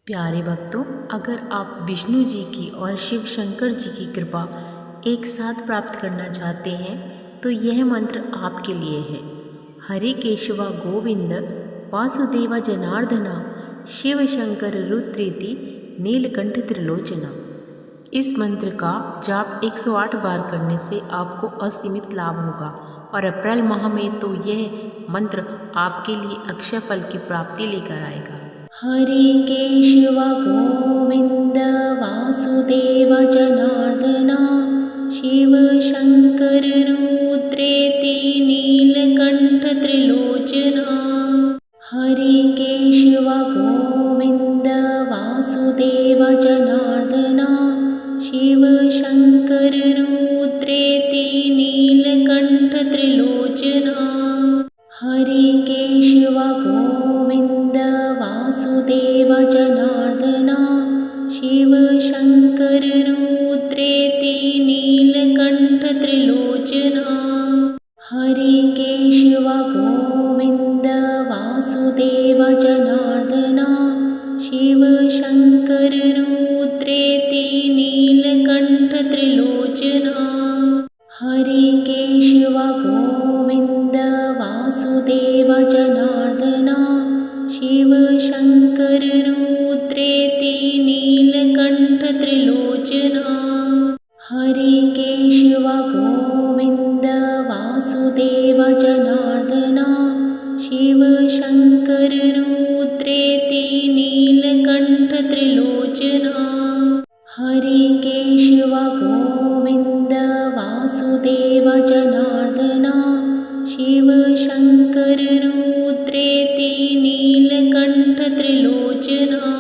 प्यारे भक्तों, अगर आप विष्णु जी की और शिव शंकर जी की कृपा एक साथ प्राप्त करना चाहते हैं तो यह मंत्र आपके लिए है। हरे केशवा गोविंद वासुदेवा जनार्दना शिव शंकर रुद्रेति नीलकंठ त्रिलोचना। इस मंत्र का जाप 108 बार करने से आपको असीमित लाभ होगा और अप्रैल माह में तो यह मंत्र आपके लिए अक्षय फल की प्राप्ति लेकर आएगा। हरे केशव गोविंद वासुदेव जनार्दना शिव शंकर रुद्रेति नीलकंठ त्रिलोचना। हरे केशव गोविंद वासुदेव जनार्दना शिव शंकर रुद्रेति नीलकंठ त्रिलोचना। हरे केशव गोविंद वासुदेव जनार्दना शिव शंकर रुद्रेति नीलकंठ त्रिलोचना। हरे केशव गोविंद वासुदेव जनार्दना शिव शंकर रुद्रेति नीलकंठ त्रिलोचना। हरे केशव गोविंद वासुदेव जनार्दना शिव शंकर रुद्रेति नीलकंठ त्रिलोचना। हरे केशव गोविंद वासुदेव जनार्दना शिव शंकर रुद्रेति नीलकंठ त्रिलोचना। हरे केशव गोविंद वासुदेव जनार्दना शिव शंकर रुद्रेति नीलकंठ त्रिलोचना।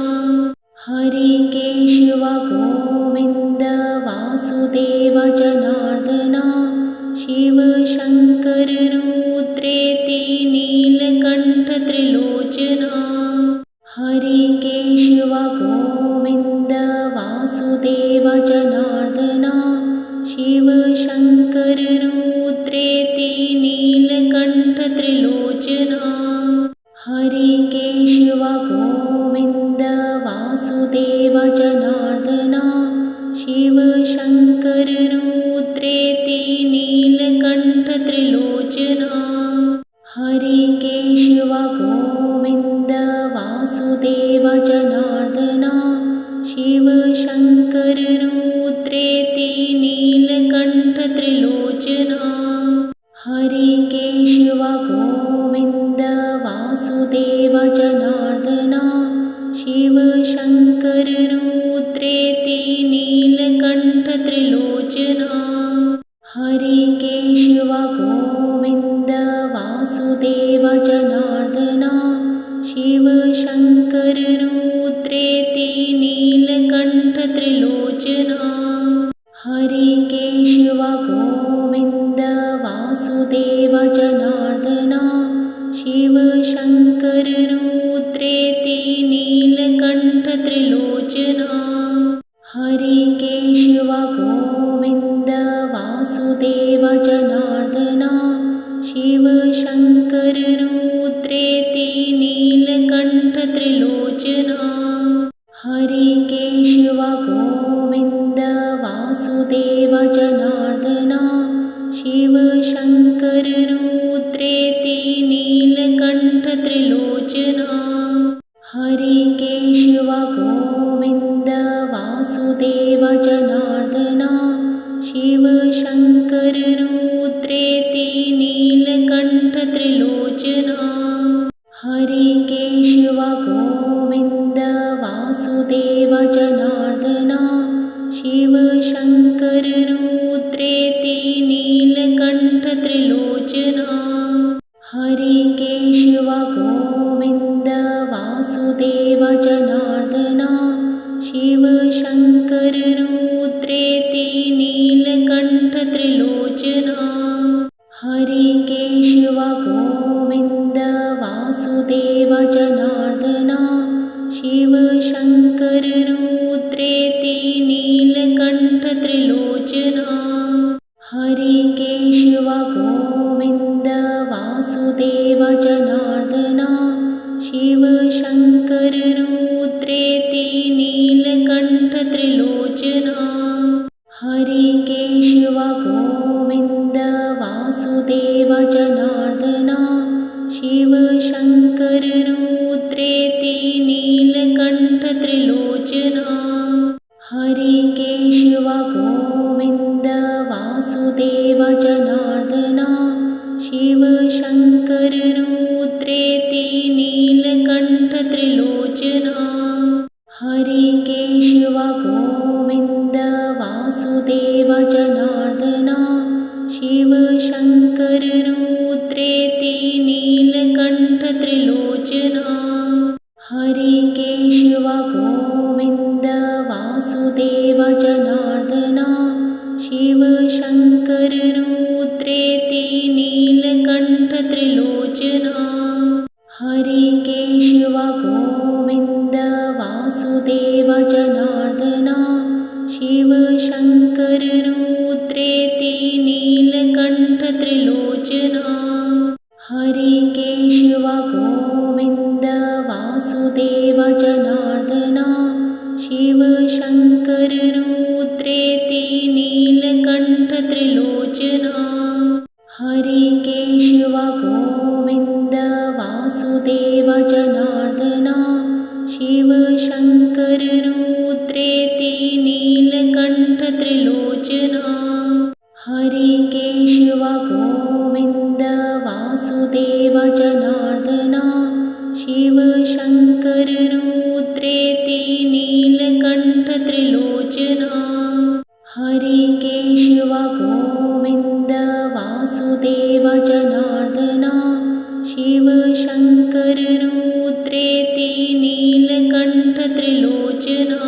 हरे केशव गोविंद वासुदेव जनार्दना शिव शंकर रुद्रेति नीलकंठ त्रिलोचना। हरे केशव गोविंद वासुदेव जनार्दना शिव शंकर रुद्रेति नीलकंठ त्रिलोचना। हरे केशव गोविंद वासुदेव जनार्दना शिव शंकर रुद्रेति नीलकंठ त्रिलोचना। हरे केशव गोविंद वासुदेव जनार्दना शिव शंकर रुद्रेति नीलकंठ त्रिलोचना। हरे केशव गोविंद वासुदेव जनार्दना शिव शंकर रुद्रेति नीलकंठ त्रिलोचना। हरे केशव गोविंद वासुदेव जनार्दना शिव शंकर रुद्रेति नीलकंठ त्रिलोचना। हरे केशव गोविंद वासुदेव जनार्दना शिव शंकर रुद्रेति नीलकंठ त्रिलोचना। हरे केशव गोविंद वासुदेव जनार्दना शिव शंकर रुद्रेति नीलकंठ त्रिलोचना। हरे केशव गोविंद वासुदेव जनार्दना शिव शंकर रुद्रेति नीलकंठ त्रिलोचना। हरे केशव गोविंद वासुदेव जनार्दना शिव शंकर रुद्रेति नीलकंठ त्रिलोचना। हरे केशव गोविंद वासुदेव जनार्दना शिव शंकर रुद्रेति नीलकंठ त्रिलोचना। हरे केशव गोविंद वासुदेव जनार्दना शिव शंकर रुद्रेति नीलकंठ त्रिलोचना। हरे केशव गोविंद वासुदेव जनार्दना शिव शंकर रुद्रेति नीलकंठ त्रिलोचना। हरे केशव गोविंद वासुदेव जनार्दना शिव शंकर रुद्रेति नीलकण्ठत्रिलोचना हरे केशव गोविन्द वासुदेव जनार्दना शिव शङ्कर रुद्रेति नीलकण्ठत्रिलोचना हरे केशव गोविन्द वासुदेव जनार्दना शिव शङ्कर रुद्रेति नीलकण्ठत्रिलोचना हरे केशव गोविन्द वासुदेव जनार्दना शिव शङ्कर रुद्रेति नीलकण्ठत्रिलोचना हरे केशव गोविन्द वासुदेव जनार्दना शिव शङ्कर रुद्रेति नीलकण्ठत्रिलोचना हरे केशव गोविन्द वासुदेव जनार्दना शिव शङ्कर रुद्रेति नीलकण्ठत्रिलोचना हरे केशव गोविन्द वासुदेव जनार्दना शिव शङ्कर रुद्रेति नीलकण्ठत्रिलोचना हरे केशव गोविन्द वासुदेव जनार्दना शिव शङ्कर रुद्रेति नीलकण्ठत्रिलोचना हरे केशव गोविन्द वासुदेव जनार्दना शिव शङ्कर रुद्रेति नीलकण्ठत्रिलोचना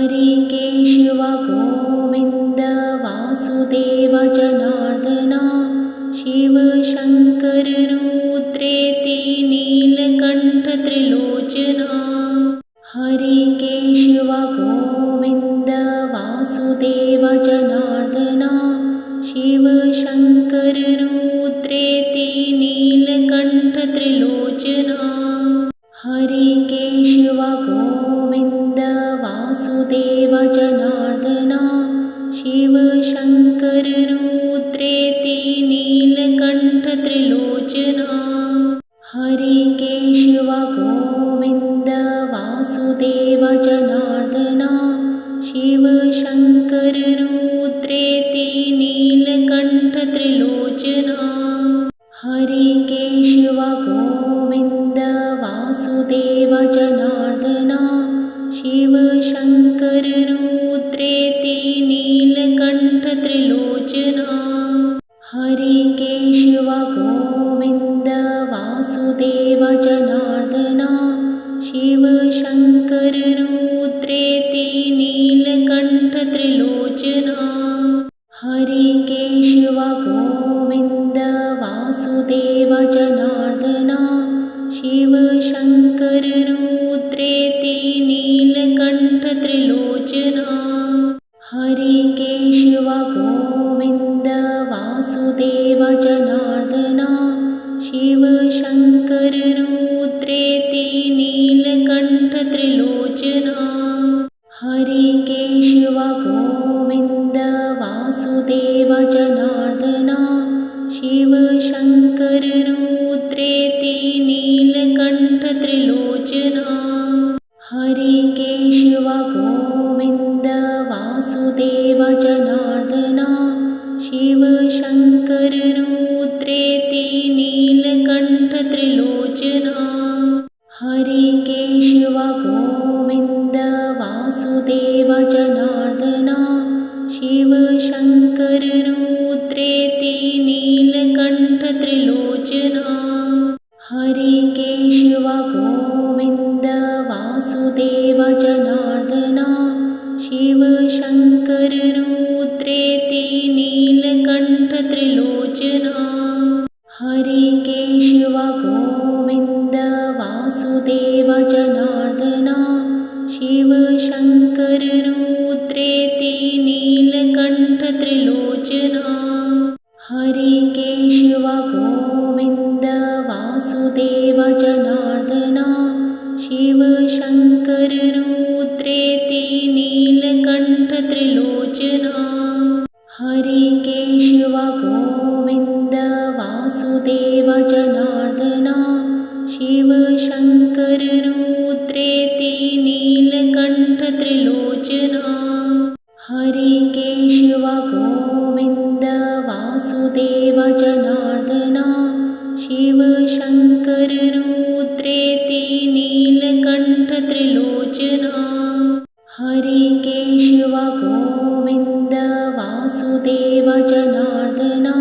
हरे केशव गोविन्द वासुदेव जनार्दना शिव शङ्कर रुद्रेति नीलकण्ठत्रिलोचना हरे केशव गोविन्द वासुदेव जनार्दना शिव शङ्कर रुद्रेति नीलकण्ठत्रिलोचना हरे केशव गोविन्द वासुदेव जनार्दना शिव शङ्कर रुद्रेति नीलकण्ठत्रिलोचना हरे केशव गोविन्द वासुदेव जनार्दना शिव शङ्कर रुद्रेति नीलकण्ठत्रिलोचना हरे केशव गोविन्द वासुदेव जनार्दना शिव शङ्कर रुद्रेति नीलकण्ठत्रिलोचना हरे केशव गोविन्द वासुदेव जनार्दना शिव शङ्कर रुद्रेति नीलकण्ठत्रिलोचना हरे केशव गोविन्द वासुदेव जनार्दना शिव शङ्कर रुद्रेति नीलकण्ठत्रिलोचना हरे केशव गोविन्द वासुदेव जनार्दना शिव शङ्कर रुद्रेति नीलकण्ठत्रिलोचना हरे केशव गोविन्द वासुदेव जनार्दना शिव शङ्कर रुद्रेति नीलकण्ठत्रिलोचना हरे केशव गोविन्द वासुदेव जनार्दना शिव शङ्कर रुद्रेति नीलकण्ठत्रिलोचना हरे केशव गोविन्द वासुदेव जनार्दना शिव शङ्कर रुद्रेति नीलकण्ठत्रिलोचना हरे केशव गोविन्द वासुदेव जनार्दना शिव शङ्कर रुद्रेति नीलकण्ठत्रिलोचना हरे केशव गोविन्द वासुदेव जनार्दना शिव शङ्कर रुद्रेति नीलकण्ठत्रिलोचना हरे केशव गोविन्द वासुदेव जनार्दना शिव शङ्कर रुद्रेति नीलकण्ठत्रिलोचना हरे केशव गोविन्द वासुदेव जनार्दना शिव शङ्कर रुद्रेति त्रिलोचना हरे केशव गोविन्द वासुदेव जनार्दना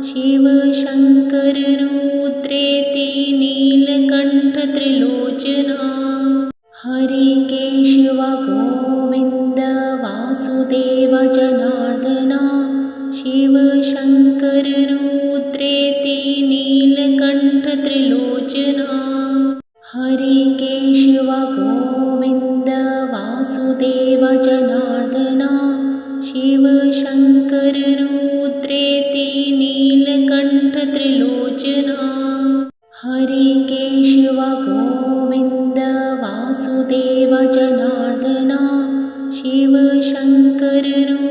शिव शङ्कर रुद्रेति नीलकण्ठ त्रिलोचना हरे केशव गोविन्द वासुदेव जनार्दना शिव शङ्कर रुद्रेति नीलकण्ठ त्रिलोचना हरे केशव गोविन्द वासुदेव जनार्दना शिव शङ्कर रुद्रेति नीलकण्ठ त्रिलोचना हरे केशव गोविन्द वासुदेव जनार्दना शिव शङ्कर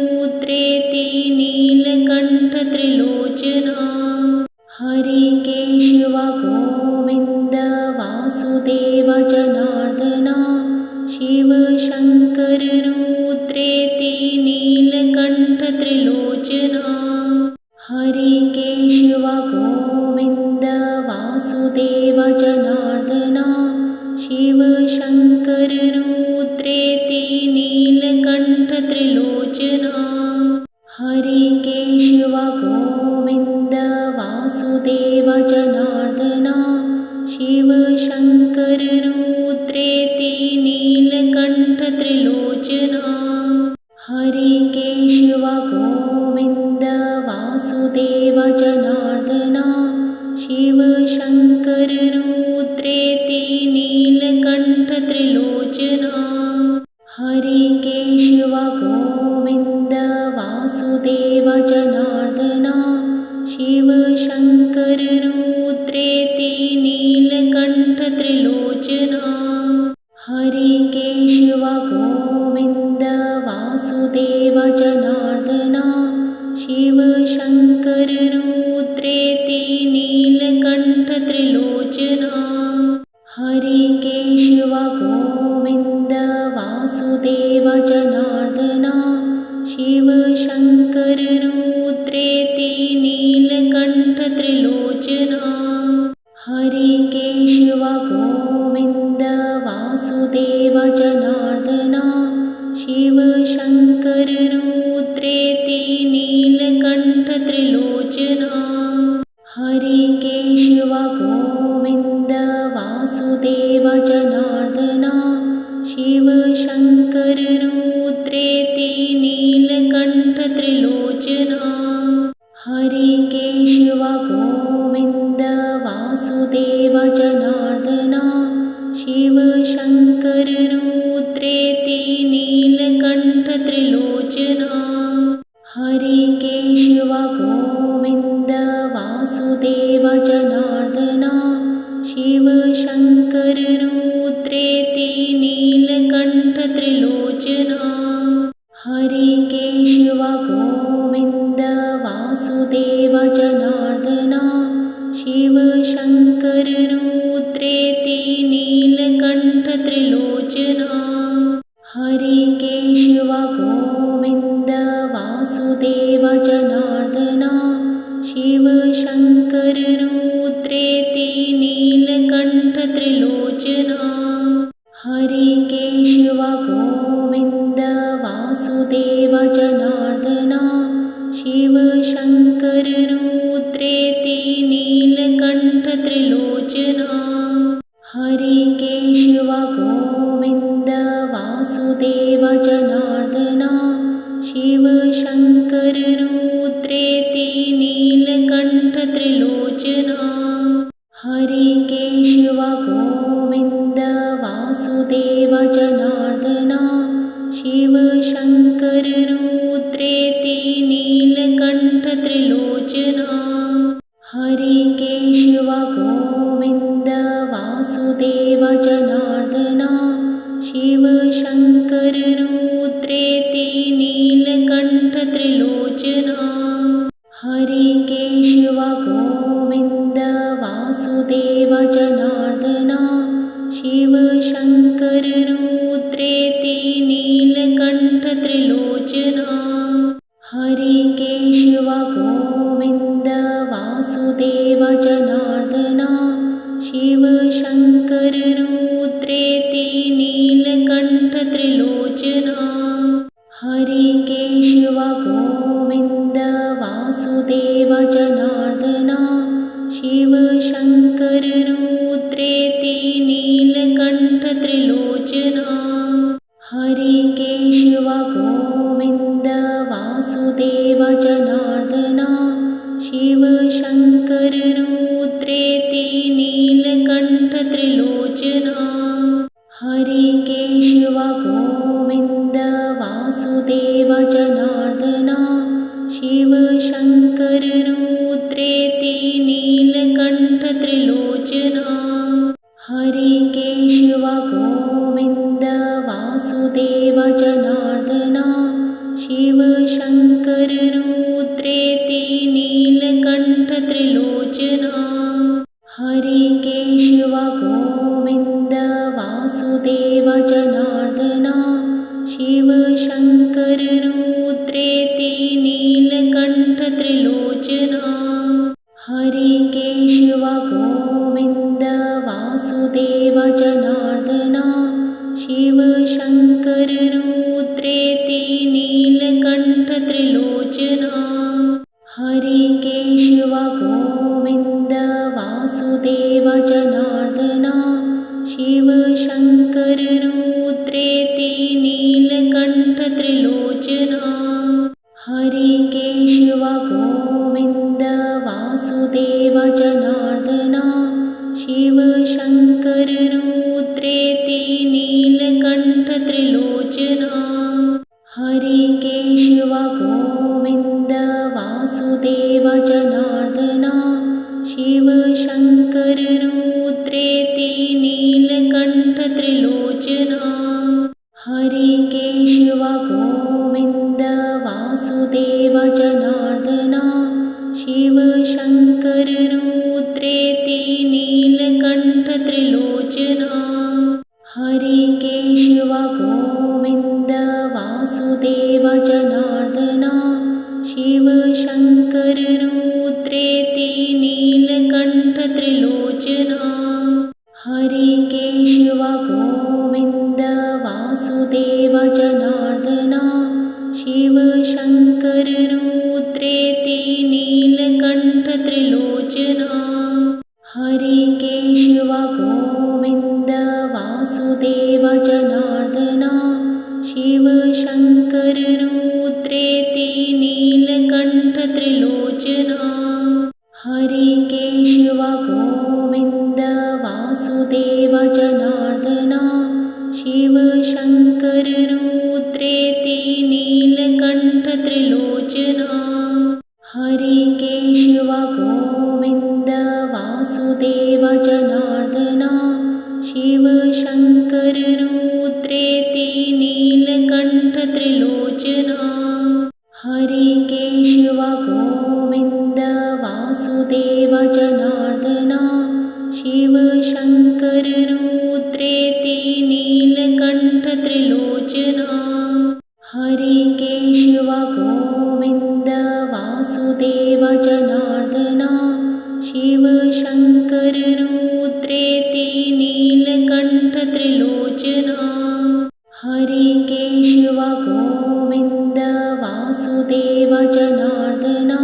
रुद्रेति नीलकण्ठ त्रिलोचना हरे केशव गोविन्द वासुदेव जनार्दना शिव शङ्कर रुद्रेति नीलकण्ठ त्रिलोचना हरे केशव गोविन्द वासुदेव जनार्दना शिव शङ्कर रुद्रेति नीलकण्ठ त्रिलोचना हरे केशव गोविन्द वासुदेव जनार्दना शिव शङ्कर रुद्रेति नीलकण्ठ त्रिलोचना हरे केशव गोविन्द वासुदेव जनार्दना शिव शङ्कर रुद्रेति नीलकण्ठ त्रिलोचना हरे केशव गोविन्द वासुदेव जनार्दना शिव शङ्कर रुद्रेति नीलकण्ठ त्रिलोचना हरे केशव गोविन्द वासुदेव जनार्दना शिव शङ्कर रुद्रेति नीलकण्ठ त्रिलोचना हरे केशव गोविन्द वासुदेव जनार्दना शिव शङ्कर रुद्रेति नीलकण्ठ त्रिलोचना हरे केशव गोविन्द वासुदेव जनार्दना शिव शङ्कर रुद्रेति नीलकण्ठ त्रिलोचना हरे केशव गोविन्द वासुदेव जनार्दना शिव शङ्कर रुद्रेति नीलकण्ठ त्रिलोचना हरे केशव गोविन्द वासुदेव जनार्दना शिव शङ्कर रुद्रेति नीलकण्ठ त्रिलोचना हरे केशव गोविन्द वासुदेव जनार्दना शिव शङ्कर रुद्रेति नीलकण्ठ त्रिलोचना हरे केशव गोविन्द वासुदेव जनार्दना शिव शङ्कर रुद्रेति नीलकण्ठ त्रिलोचना हरे केशव गोविन्द वासुदेव जनार्दना शिव शङ्कर रुद्रेति नीलकण्ठ त्रिलोचना हरे केशव गोविन्द वासुदेव जनार्दना शिव शङ्कर रुद्रेति नीलकण्ठ त्रिलोचना हरे केशव गोविन्द वासुदेव जनार्दना शिव शङ्कर रुद्रेति नीलकण्ठ त्रिलोचना हरे केशव गोविन्द वासुदेव जनार्दना शिव शङ्कर रुद्रेति नीलकण्ठ त्रिलोचना हरे केशव गोविन्द वासुदेव जनार्दना शिव शङ्कर रुद्रेति नीलकण्ठ त्रिलोचना हरे केशव गोविन्द वासुदेव जनार्दना शिव शङ्कर रुद्रेति नीलकण्ठ त्रिलोचना हरे केशव गोविन्द वासुदेव जनार्दना शिव शङ्कर रुद्रेति नीलकण्ठत्रिलोचना हरे केशव गोविन्द वासुदेव जनार्दना शिव शङ्कर रुद्रेति नीलकण्ठत्रिलोचना हरे केशव गोविन्द वासुदेव जनार्दना शिव शङ्कर रुद्रेति नीलकण्ठत्रिलोचना हरे केशव गोविन्द वासुदेव जनार्दना शिव शङ्कर रुद्रेति नीलकण्ठत्रिलोचना हरे केशव गोविन्द वासुदेव जनार्दना शिव शङ्कर रुद्रेति नीलकण्ठत्रिलोचना हरे केशव गोविन्द वासुदेव जनार्दना शिव शङ्कर रुद्रेति नीलकण्ठत्रिलोचना हरे केशव गोविन्द वासुदेव जनार्दना शिव शङ्कर रुद्रेति नीलकण्ठत्रिलोचना हरे केशव गोविन्द वासुदेव जनार्दना शिव शङ्कर रुद्रेति नीलकण्ठत्रिलोचना हरे केशव गोविन्द वासुदेव जनार्दना शिव शङ्कर रुद्रेति नीलकण्ठत्रिलोचना हरे केशव गोविन्द वासुदेव जनार्दना शिव शङ्कर रुद्रेति नीलकण्ठत्रिलोचना हरे केशव गोविन्द वासुदेव जनार्दना शिव शङ्कर रुद्रेति नीलकण्ठत्रिलोचना हरे केशव गोविन्द वासुदेव जनार्दना शिव शङ्कर रुद्रेति नीलकण्ठत्रिलोचना हरे केशव गोविन्द वासुदेव जनार्दना शिव शङ्कर रुद्रेति नीलकण्ठत्रिलोचना हरे केशव गोविन्द वासुदेव जनार्दना शिव शङ्कर रुद्रेति नीलकण्ठत्रिलोचना हरे केशव गोविन्द वासुदेव जनार्दना शिव शङ्कर रुद्रेति नीलकण्ठत्रिलोचना हरे केशव गोविन्द वासुदेव जनार्दना शिव शङ्कर रुद्रेति नीलकण्ठत्रिलोचना हरे केशव गोविन्द वासुदेव जनार्दना शिव शङ्कर रुद्रेति नीलकण्ठत्रिलोचना हरे केशव गोविन्द वासुदेव जनार्दना शिव शङ्कर रुद्रेति नीलकण्ठत्रिलोचना हरे केशव गोविन्द वासुदेव जनार्दना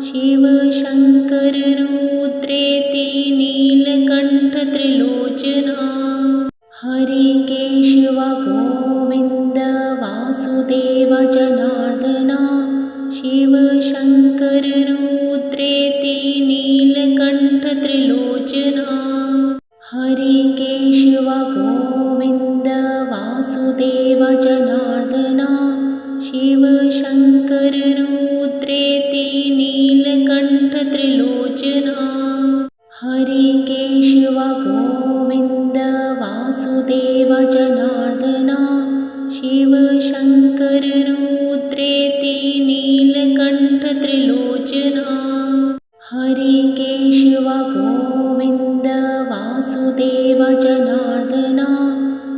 शिव शङ्कर रुद्रेति नीलकण्ठत्रिलोचना हरे केशव गोविन्द वासुदेव जनार्दना शिव शङ्कर रुद्रेति नीलकण्ठत्रिलोचना हरे केशव गोविन्द वासुदेव जनार्दना शिव शङ्कर रुद्रेति नीलकण्ठत्रिलोचना हरे केशव गोविन्द वासुदेव जनार्दना शिव शङ्कर रुद्रेति नीलकण्ठत्रिलोचना हरे केशव गोविन्द वासुदेव जनार्दना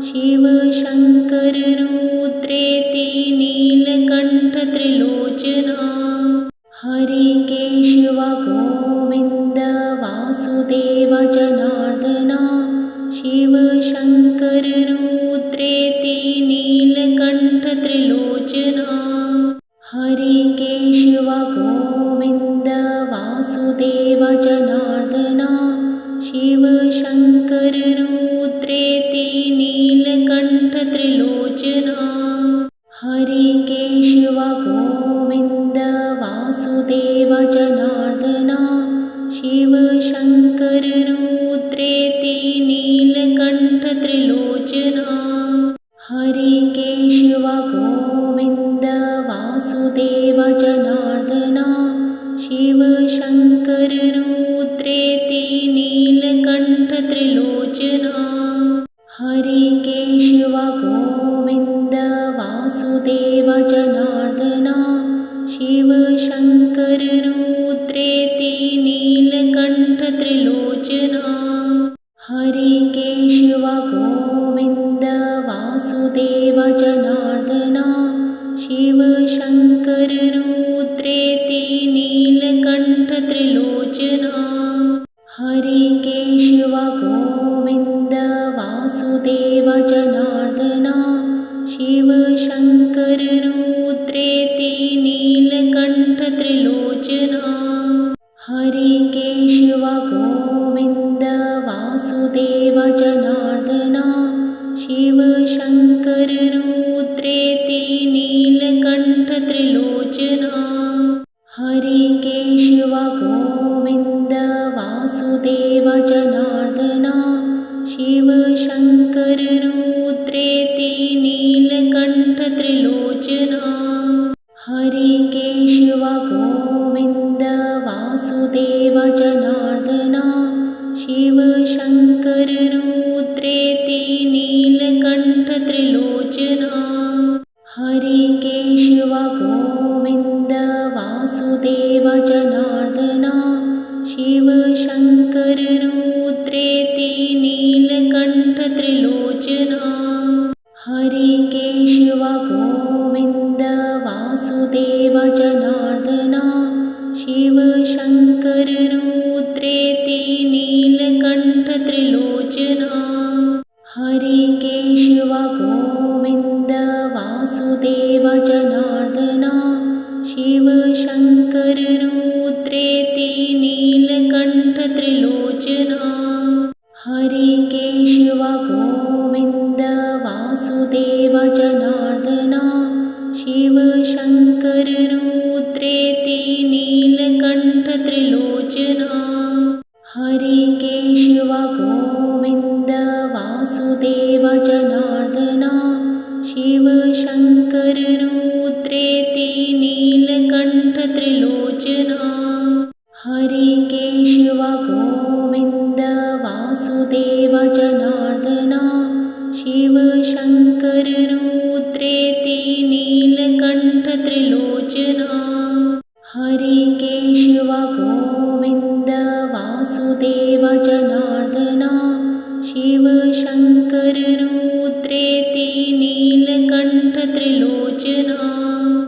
शिव शङ्कर रुद्रेति नीलकण्ठत्रिलोचना हरे केशव गोविन्द वासुदेव जनार्दना शिव शङ्कर रुद्रेति त्रिलोचना हरे केशव गोविन्द वासुदेव जनार्दना शिव शङ्कर रुद्रेति नीलकण्ठ त्रिलोचना हरे केशव गोविन्द वासुदेव जनार्दना शिव शङ्कर रुद्रेति नीलकण्ठ त्रिलोचना हरे केशव गोविन्द वासुदेव जनार्दना शिव शङ्कर रुद्रेति नीलकण्ठ त्रिलोचना हरे केशव गोविन्द वासुदेव जनार्दना शिव शङ्कर रुद्रेति नीलकण्ठ त्रिलोचना हरे केशव गोविन्द वासुदेव जनार्दना शिव शङ्कर रुद्रेति नीलकण्ठ त्रिलोचना हरे केशव गोविन्द वासुदेव जनार्दना शिव शङ्कर रुद्रेति नीलकण्ठ त्रिलोचना हरे केशव गोविन्द वासुदेव जनार्दना शिव शङ्कर रुद्रेति नीलकण्ठ त्रिलोचना हरे केशव गोविन्द वासुदेव जनार्दना शिव शङ्कर रुद्रेति नीलकण्ठ त्रिलोचना हरे केशव गोविन्द वासुदेव जनार्दना शिव शङ्कर रुद्रेति नीलकण्ठ त्रिलोचना हरे केशव गोविन्द वासुदेव जनार्दना शिव शङ्कर रुद्रेति नीलकण्ठ त्रिलोचना हरे केशव गोविन्द वासुदेव जनार्दना शिव शङ्कर रुद्रेति नीलकण्ठ त्रिलोचना हरे केशव गोविन्द वासुदेव जनार्दना शिव शङ्कर रुद्रेति नीलकण्ठ त्रिलोचना हरे केशव गोविन्द वासुदेव जनार्दना शिव शङ्कर रुद्रेति नीलकण्ठ त्रिलोचना हरे केशव गोविन्द वासुदेव जनार्दना शिव शङ्कर रुद्रेति नीलकण्ठ त्रिलोचना हरे केशव गोविन्द वासुदेव जनार्दना शिव शङ्कर रुद्रेति नीलकण्ठ त्रिलोचना